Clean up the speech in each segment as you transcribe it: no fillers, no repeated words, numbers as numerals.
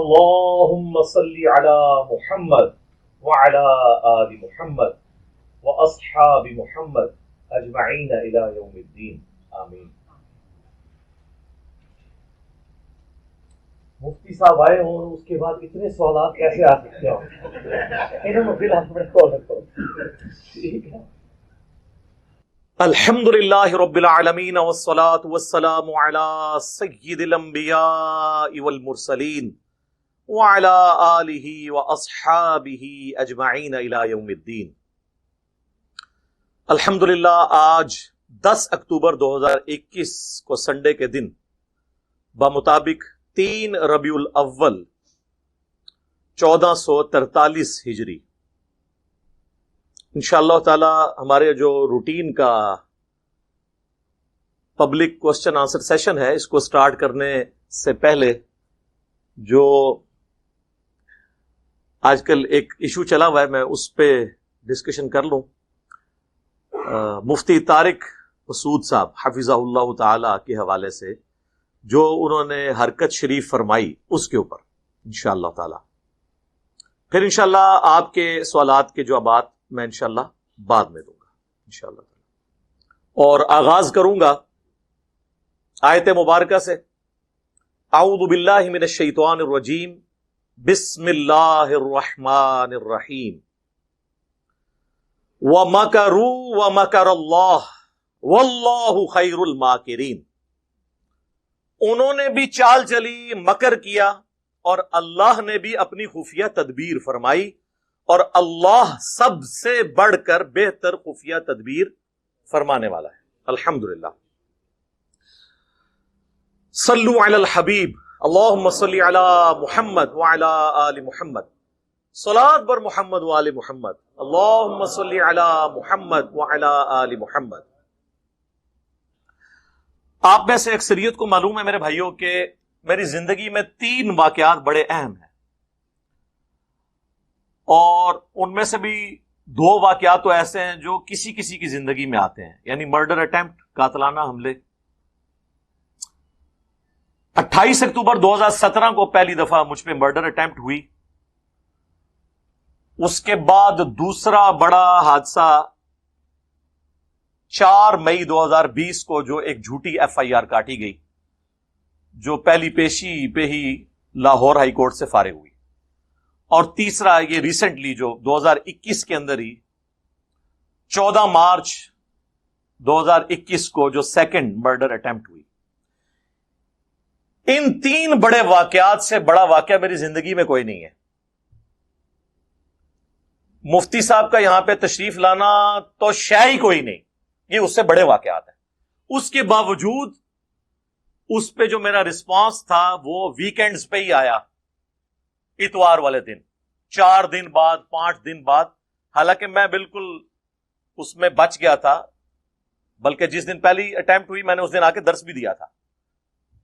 اللهم صل على محمد وعلى آل محمد واصحاب محمد اجمعین الى یوم الدین آمین۔ مفتی صاحب آئے ہوں اور اس کے بعد اتنے سوالات کیسے آ سکتے ہوں؟ انہوں نے پھر آپ کو ٹھیک ہے۔ الحمد للہ رب العالمین والصلاة والسلام علی سید الانبیاء والمرسلین وعلی آلہ واصحابہ اجمعین الی یوم الدین۔ الحمدللہ آج 10 اکتوبر 2021 کو سنڈے کے دن بمطابق 3 ربیع الاول 1443 ہجری انشاءاللہ تعالی ہمارے جو روٹین کا پبلک کوسچن آنسر سیشن ہے، اس کو سٹارٹ کرنے سے پہلے جو آج کل ایک ایشو چلا ہوا ہے میں اس پہ ڈسکشن کر لوں۔ مفتی طارق مسعود صاحب حفظہ اللہ تعالی کے حوالے سے جو انہوں نے حرکت شریف فرمائی اس کے اوپر انشاءاللہ تعالی، پھر انشاءاللہ آپ کے سوالات کے جوابات میں انشاءاللہ بعد میں دوں گا انشاءاللہ تعالی۔ اور آغاز کروں گا آیت مبارکہ سے، اعوذ باللہ من الشیطان الرجیم، بسم اللہ الرحمن الرحیم، وَمَكَرُوا وَمَكَرَ اللَّهُ وَاللَّهُ خَيْرُ الْمَاكِرِينَ، انہوں نے بھی چال چلی، مکر کیا، اور اللہ نے بھی اپنی خفیہ تدبیر فرمائی، اور اللہ سب سے بڑھ کر بہتر خفیہ تدبیر فرمانے والا ہے۔ الحمدللہ۔ صلو علی الحبیب، اللہم صلی علی محمد وعلی آل محمد، صلاۃ بر محمد وآل محمد، اللہم صلی علی محمد وعلی آل محمد۔ آپ میں سے اکثریت کو معلوم ہے میرے بھائیوں کہ میری زندگی میں 3 واقعات بڑے اہم ہیں، اور ان میں سے بھی 2 واقعات تو ایسے ہیں جو کسی کسی کی زندگی میں آتے ہیں، یعنی مرڈر اٹیمپٹ، قاتلانہ حملے۔ 28 اکتوبر 2017 کو پہلی دفعہ مجھ پہ مرڈر اٹیمپٹ ہوئی، اس کے بعد دوسرا بڑا حادثہ 4 مئی 2020 کو جو ایک جھوٹی FIR کاٹی گئی، جو پہلی پیشی پہ ہی لاہور ہائی کورٹ سے فارغ ہوئی، اور تیسرا یہ ریسنٹلی جو 2021 کے اندر ہی 14 مارچ 2021 کو جو سیکنڈ مرڈر اٹیمپٹ ہوئی۔ ان 3 بڑے واقعات سے بڑا واقعہ میری زندگی میں کوئی نہیں ہے۔ مفتی صاحب کا یہاں پہ تشریف لانا تو شے ہی کوئی نہیں، یہ اس سے بڑے واقعات ہیں۔ اس کے باوجود اس پہ جو میرا رسپانس تھا وہ ویکینڈز پہ ہی آیا، اتوار والے دن، 4 دن بعد، 5 دن بعد، حالانکہ میں بالکل اس میں بچ گیا تھا، بلکہ جس دن پہلی اٹیمپٹ ہوئی میں نے اس دن آ کے درس بھی دیا تھا،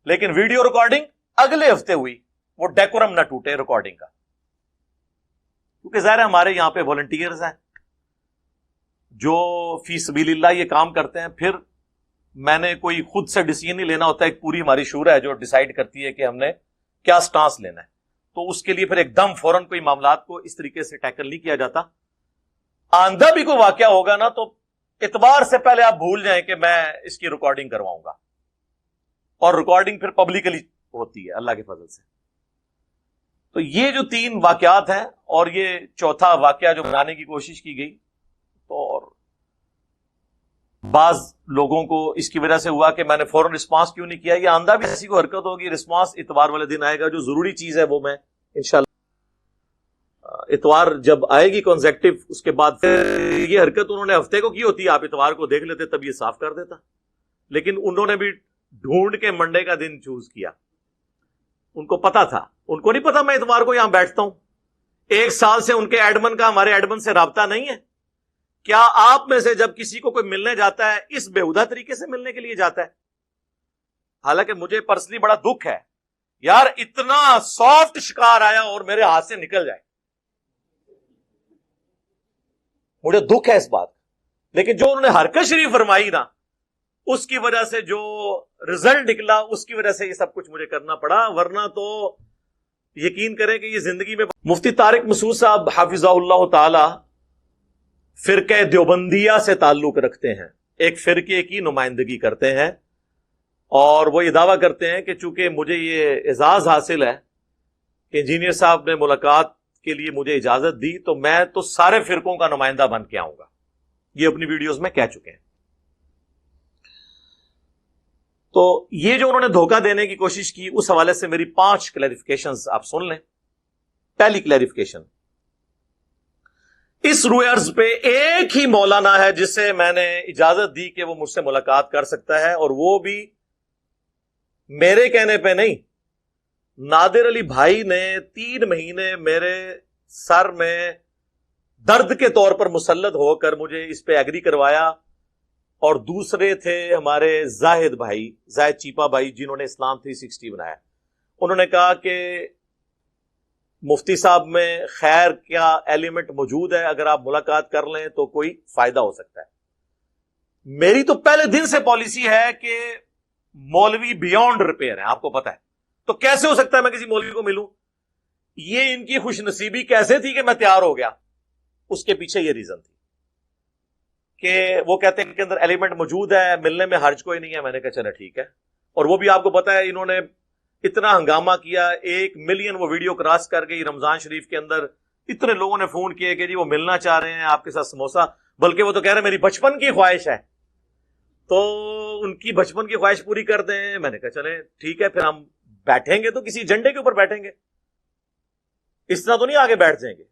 لیکن ویڈیو ریکارڈنگ اگلے ہفتے ہوئی، وہ ڈیکورم نہ ٹوٹے ریکارڈنگ کا، کیونکہ ظاہر ہے ہمارے یہاں پہ والنٹیئرز ہیں جو فی سبیل اللہ یہ کام کرتے ہیں، پھر میں نے کوئی خود سے ڈیسیژن نہیں لینا ہوتا، ایک پوری ہماری شورا ہے جو ڈیسائیڈ کرتی ہے کہ ہم نے کیا سٹانس لینا ہے، تو اس کے لیے پھر ایک دم فوراً کوئی معاملات کو اس طریقے سے ٹیکل نہیں کیا جاتا۔ آئندہ بھی کوئی واقعہ ہوگا نا تو اتوار سے پہلے آپ بھول جائیں کہ میں اس کی ریکارڈنگ کرواؤں گا، اور ریکارڈنگ پھر پبلکلی ہوتی ہے اللہ کے فضل سے۔ تو یہ جو 3 واقعات ہیں، اور یہ چوتھا واقعہ جو بنانے کی کوشش کی گئی، اور بعض لوگوں کو اس کی وجہ سے ہوا کہ میں نے فوراً رسپانس کیوں نہیں کیا، یہ آندہ بھی ایسی کو حرکت ہوگی، رسپانس اتوار والے دن آئے گا، جو ضروری چیز ہے وہ میں انشاءاللہ اتوار جب آئے گی کنزیکٹو، اس کے بعد یہ حرکت انہوں نے ہفتے کو کی ہوتی، آپ اتوار کو دیکھ لیتے تب یہ صاف کر دیتا، لیکن انہوں نے بھی ڈھونڈ کے منڈے کا دن چوز کیا۔ ان کو پتا تھا، ان کو نہیں پتا میں اتوار کو یہاں بیٹھتا ہوں، 1 سال سے ان کے ایڈمن کا ہمارے ایڈمن سے رابطہ نہیں ہے۔ کیا آپ میں سے جب کسی کو کوئی ملنے جاتا ہے اس بےہودہ طریقے سے ملنے کے لیے جاتا ہے؟ حالانکہ مجھے پرسنلی بڑا دکھ ہے یار، اتنا سافٹ شکار آیا اور میرے ہاتھ سے نکل جائے، مجھے دکھ ہے اس بات، لیکن جو انہوں نے حرکت شریف فرمائی نا، اس کی وجہ سے جو رزلٹ نکلا، اس کی وجہ سے یہ سب کچھ مجھے کرنا پڑا، ورنہ تو یقین کریں کہ یہ زندگی میں مفتی طارق مسعود صاحب حافظہ اللہ تعالی فرقہ دیوبندیہ سے تعلق رکھتے ہیں، ایک فرقے کی نمائندگی کرتے ہیں، اور وہ یہ دعویٰ کرتے ہیں کہ چونکہ مجھے یہ اعزاز حاصل ہے کہ انجینئر صاحب نے ملاقات کے لیے مجھے اجازت دی تو میں تو سارے فرقوں کا نمائندہ بن کے آؤں گا. یہ اپنی ویڈیوز میں کہہ چکے ہیں. تو یہ جو انہوں نے دھوکہ دینے کی کوشش کی، اس حوالے سے میری 5 کلیریفیکیشنز آپ سن لیں. پہلی کلیریفیکیشن، اس روئے عرض پہ ایک ہی مولانا ہے جسے میں نے اجازت دی کہ وہ مجھ سے ملاقات کر سکتا ہے، اور وہ بھی میرے کہنے پہ نہیں. نادر علی بھائی نے 3 مہینے میرے سر میں درد کے طور پر مسلط ہو کر مجھے اس پہ ایگری کروایا، اور دوسرے تھے ہمارے زاہد بھائی، زاہد چیپا بھائی، جنہوں نے اسلام 360 بنایا. انہوں نے کہا کہ مفتی صاحب میں خیر کیا ایلیمنٹ موجود ہے، اگر آپ ملاقات کر لیں تو کوئی فائدہ ہو سکتا ہے. میری تو پہلے دن سے پالیسی ہے کہ مولوی بیونڈ ریپیئر ہے، آپ کو پتا ہے. تو کیسے ہو سکتا ہے میں کسی مولوی کو ملوں؟ یہ ان کی خوش نصیبی کیسے تھی کہ میں تیار ہو گیا؟ اس کے پیچھے یہ ریزن تھی کہ وہ کہتے ہیں کہ اندر ایلیمنٹ موجود ہے، ملنے میں حرج کوئی نہیں ہے. میں نے کہا چلے ٹھیک ہے. اور وہ بھی آپ کو پتا ہے انہوں نے اتنا ہنگامہ کیا، 1 ملین وہ ویڈیو کراس کر گئی. رمضان شریف کے اندر اتنے لوگوں نے فون کیے کہ جی وہ ملنا چاہ رہے ہیں آپ کے ساتھ سموسہ، بلکہ وہ تو کہہ رہے ہیں میری بچپن کی خواہش ہے، تو ان کی بچپن کی خواہش پوری کر دیں. میں نے کہا چلیں ٹھیک ہے، پھر ہم بیٹھیں گے تو کسی ایجنڈے کے اوپر بیٹھیں گے، اس طرح تو نہیں آگے بیٹھ جائیں گے.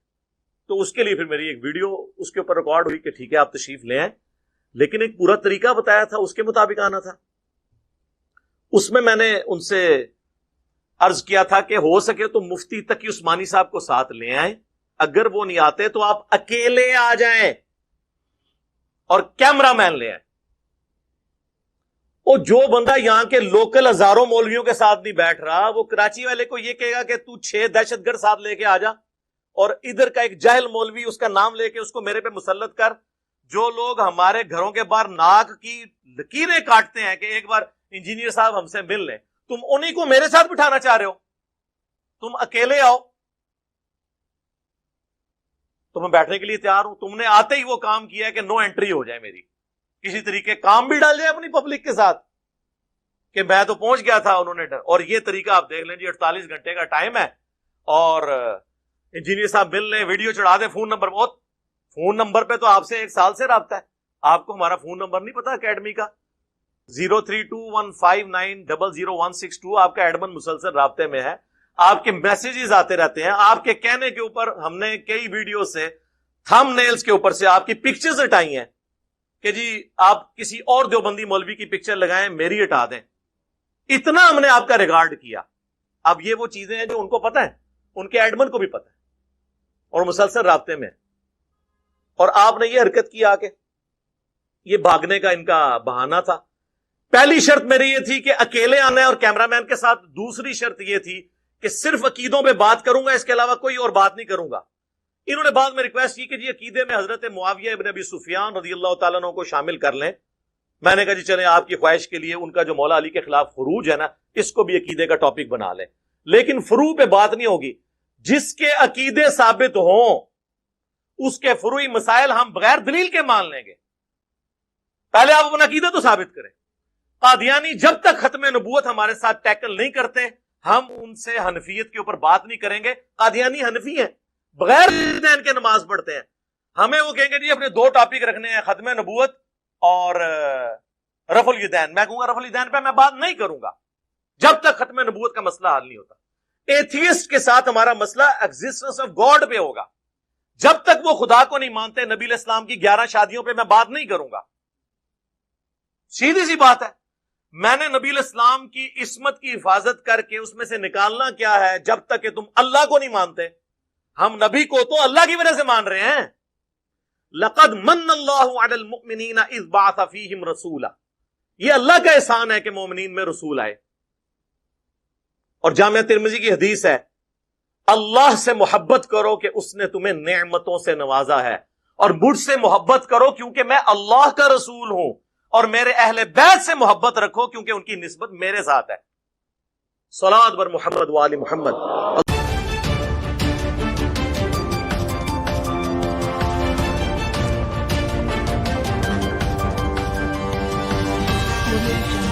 تو اس کے لیے پھر میری ایک ویڈیو اس کے اوپر ریکارڈ ہوئی کہ ٹھیک ہے آپ تشریف لے آئیں، لیکن ایک پورا طریقہ بتایا تھا، اس کے مطابق آنا تھا. اس میں میں نے ان سے عرض کیا تھا کہ ہو سکے تو مفتی تقی عثمانی صاحب کو ساتھ لے آئیں، اگر وہ نہیں آتے تو آپ اکیلے آ جائیں اور کیمرہ مین لے آئیں. وہ جو بندہ یہاں کے لوکل ہزاروں مولویوں کے ساتھ نہیں بیٹھ رہا، وہ کراچی والے کو یہ کہے گا کہ تو 6 دہشت گرد ساتھ لے کے آ جا، اور ادھر کا ایک جاہل مولوی اس کا نام لے کے اس کو میرے پہ مسلط کر. جو لوگ ہمارے گھروں کے باہر ناک کی لکیریں کاٹتے ہیں کہ ایک بار انجینئر صاحب ہم سے مل لیں، تم انہی کو میرے ساتھ بٹھانا چاہ رہے ہو. تم اکیلے آؤ تو میں بیٹھنے کے لیے تیار ہوں. تم نے آتے ہی وہ کام کیا ہے کہ نو انٹری ہو جائے میری، کسی طریقے کام بھی ڈال جائے اپنی پبلک کے ساتھ کہ میں تو پہنچ گیا تھا انہوں نے. اور یہ طریقہ آپ دیکھ لیں جی، 48 گھنٹے کا ٹائم ہے اور انجینئر صاحب مل لیں، ویڈیو چڑھا دیں فون نمبر. بہت فون نمبر پہ تو آپ سے 1 سال سے رابطہ ہے. آپ کو ہمارا فون نمبر نہیں پتا اکیڈمی کا؟ 032159000162. آپ کا ایڈمن مسلسل رابطے میں ہے، آپ کے میسیجز آتے رہتے ہیں. آپ کے کہنے کے اوپر ہم نے کئی ویڈیو سے تھم نیلز کے اوپر سے آپ کی پکچرز ہٹائی ہیں کہ جی آپ کسی اور دیوبندی مولوی کی پکچر لگائیں، میری ہٹا دیں. اتنا ہم نے آپ کا ریگارڈ کیا. اب یہ وہ چیزیں ہیں جو ان کو پتہ ہے، ان کے ایڈمن کو بھی پتہ ہے، اور مسلسل رابطے میں. اور آپ نے یہ حرکت کی آ کے، یہ بھاگنے کا ان کا بہانہ تھا. پہلی شرط میری یہ تھی کہ اکیلے آنا ہے اور کیمرہ مین کے ساتھ. دوسری شرط یہ تھی کہ صرف عقیدوں پہ بات کروں گا، اس کے علاوہ کوئی اور بات نہیں کروں گا. انہوں نے بعد میں ریکویسٹ کی کہ جی عقیدے میں حضرت معاویہ ابن ابی سفیان رضی اللہ تعالیٰ عنہ کو شامل کر لیں. میں نے کہا جی چلیں، آپ کی خواہش کے لیے ان کا جو مولا علی کے خلاف خروج ہے نا، اس کو بھی عقیدے کا ٹاپک بنا لیں. لیکن فروع پہ بات نہیں ہوگی. جس کے عقیدے ثابت ہوں اس کے فروعی مسائل ہم بغیر دلیل کے مان لیں گے. پہلے آپ اپنا عقیدہ تو ثابت کریں. قادیانی جب تک ختم نبوت ہمارے ساتھ ٹیکل نہیں کرتے، ہم ان سے حنفیت کے اوپر بات نہیں کریں گے. قادیانی حنفی ہیں، بغیر دین کے نماز پڑھتے ہیں. ہمیں وہ کہیں گے جی اپنے 2 ٹاپک رکھنے ہیں، ختم نبوت اور رفع الیدین. میں کہوں گا رفع الیدین پہ میں بات نہیں کروں گا جب تک ختم نبوت کا مسئلہ حل نہیں ہوتا. ایتھیسٹ کے ساتھ ہمارا مسئلہ ایگزسٹنس آف گاڈ پہ ہوگا. جب تک وہ خدا کو نہیں مانتے، نبی علیہ السلام کی 11 شادیوں پہ میں بات نہیں کروں گا. سیدھی سی بات ہے. میں نے نبی علیہ السلام کی عصمت کی حفاظت کر کے اس میں سے نکالنا کیا ہے؟ جب تک کہ تم اللہ کو نہیں مانتے. ہم نبی کو تو اللہ کی وجہ سے مان رہے ہیں. لقد من اللہ علی المؤمنین اذ بعث فیہم رسولا. یہ اللہ کا احسان ہے کہ مومنین میں رسول آئے. اور جامعہ ترمذی کی حدیث ہے، اللہ سے محبت کرو کہ اس نے تمہیں نعمتوں سے نوازا ہے، اور مجھ سے محبت کرو کیونکہ میں اللہ کا رسول ہوں، اور میرے اہل بیت سے محبت رکھو کیونکہ ان کی نسبت میرے ساتھ ہے. صلوات بر محمد و آل محمد. audio jungle.